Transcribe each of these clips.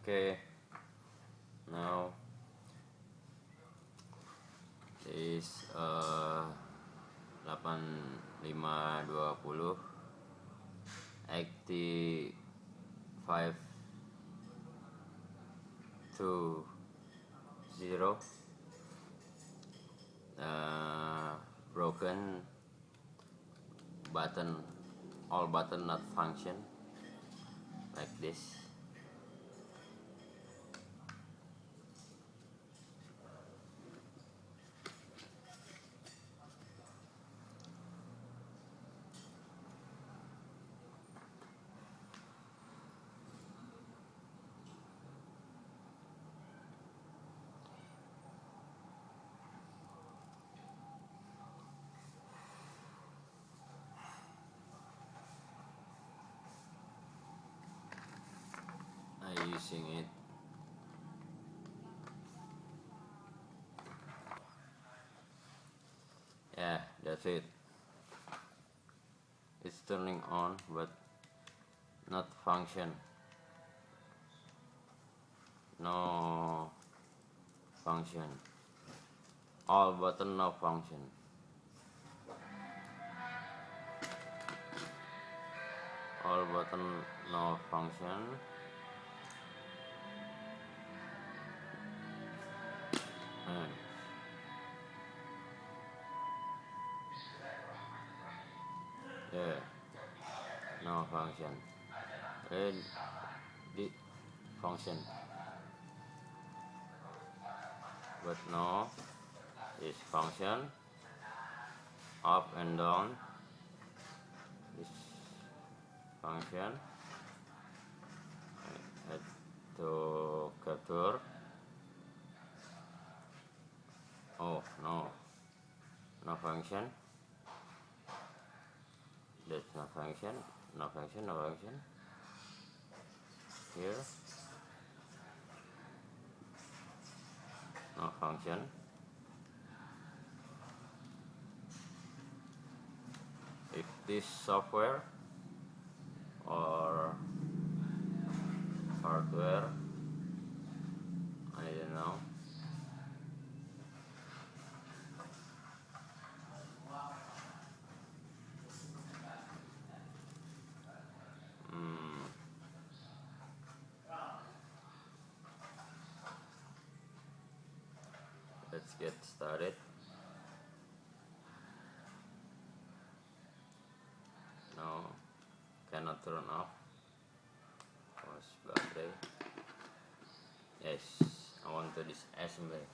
Okay, now is 8520 broken button, all button not function like this. I'm using it. Yeah, that's it. It's turning on but not function. No function. All button no function. All button no function. Yeah, no function. And the function, but no, this function up and down. This function to capture. Oh no, no function. That's no function. No function. No function. Here, no function. If this software or hardware, I don't know. Let's get started. No, cannot turn off. Was battery. Yes, I want to disassemble.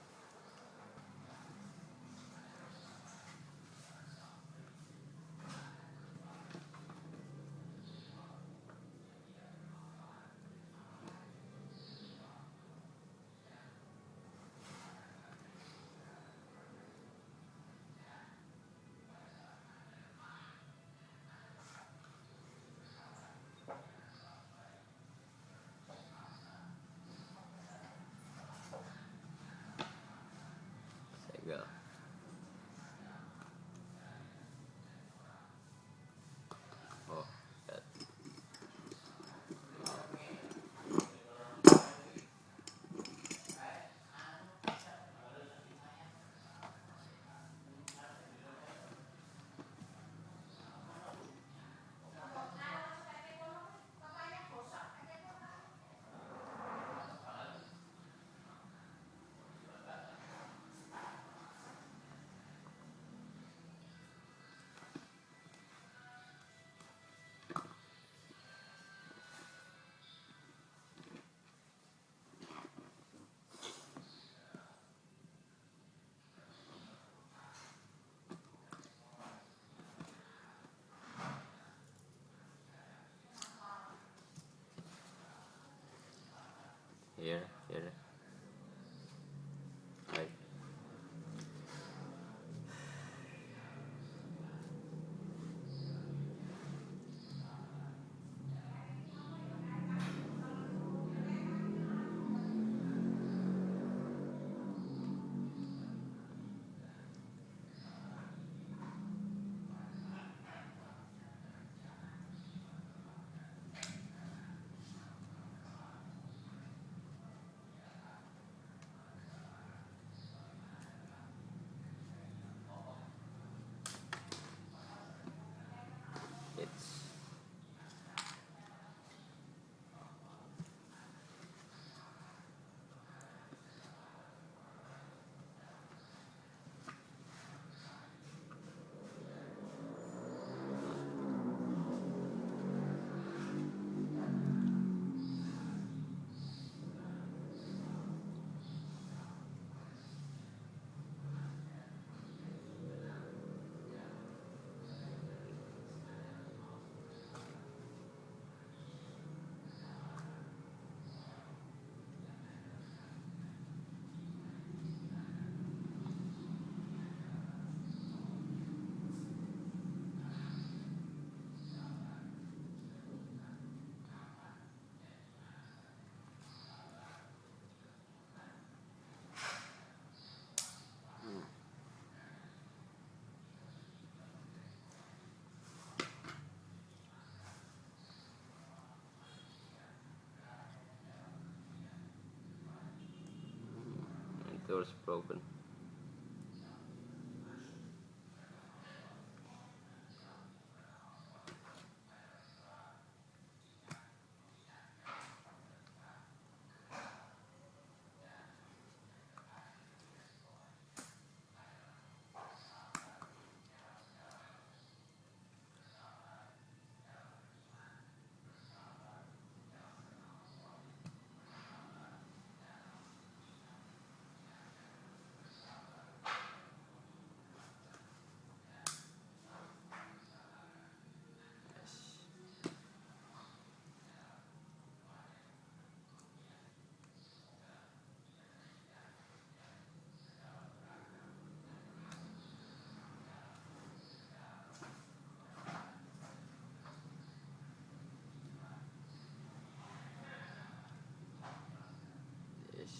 door's broken. Yes.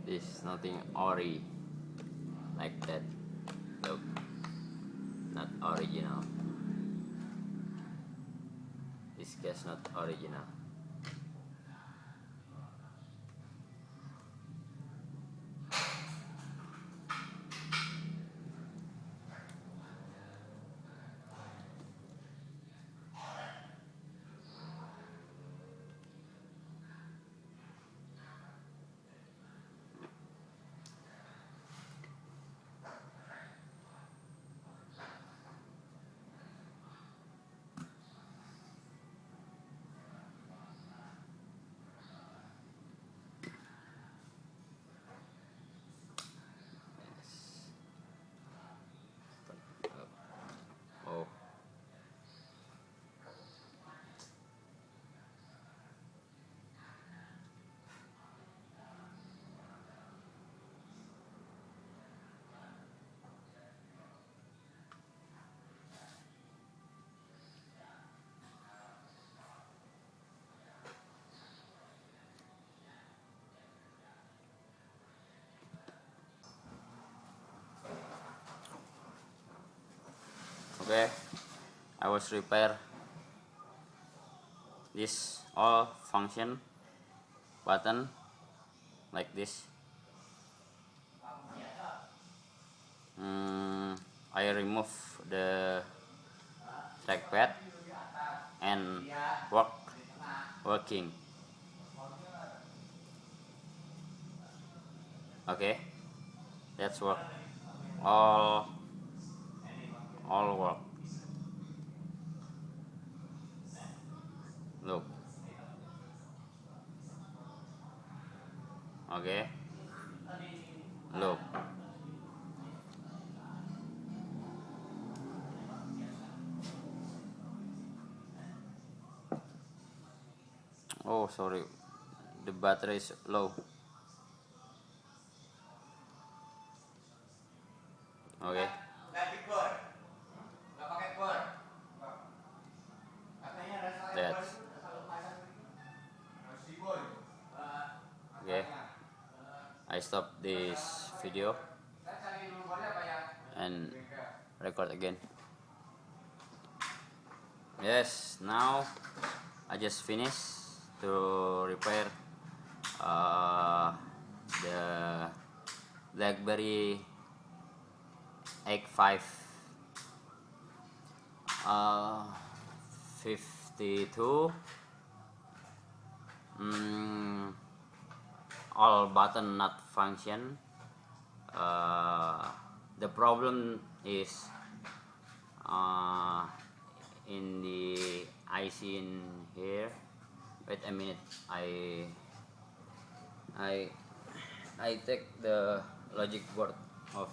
This nothing ori like that. Look, not original. This case not original. Oh, okay. I was repair this all function button like this. I remove the trackpad and working. Okay, that's work. All work. Look. Okay. Look. Oh, sorry. The battery is low. I stop this video and record again. Yes, now I just finished to repair the BlackBerry Egg 5 52 all button not function. The problem is in the IC in here. Wait a minute, I take the logic board of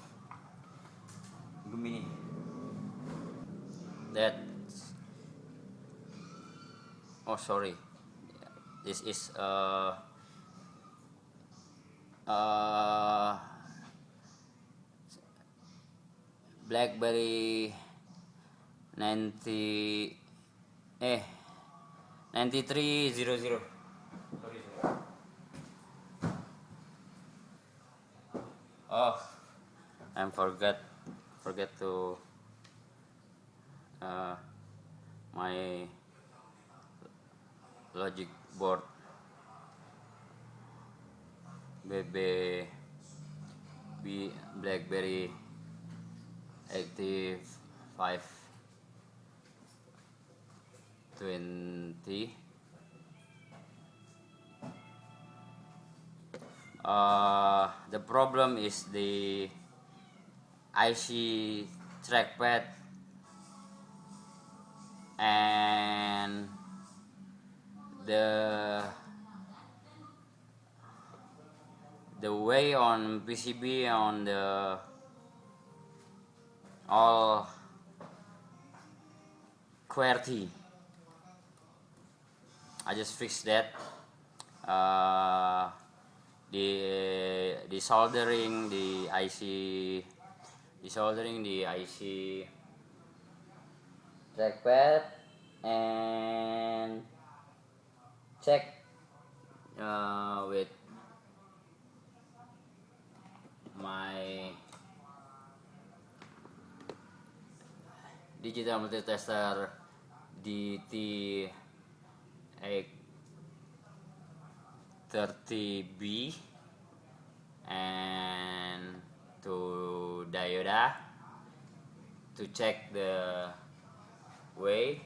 Gemini. Oh sorry, this is BlackBerry 9300. Sorry. Oh, I forget to my logic board BlackBerry Active 520. The problem is the IC trackpad and the way on PCB on the all QWERTY. I just fixed that. The soldering the IC trackpad and check with my digital multitester DT830B and to dioda to check the way,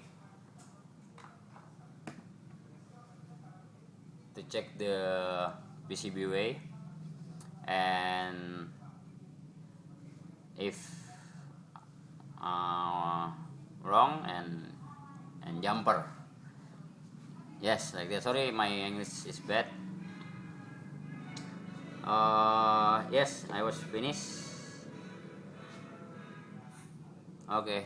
to check the PCB way, and if wrong and jumper. Yes, like that. Sorry, my English is bad. Yes, I was finished. Okay.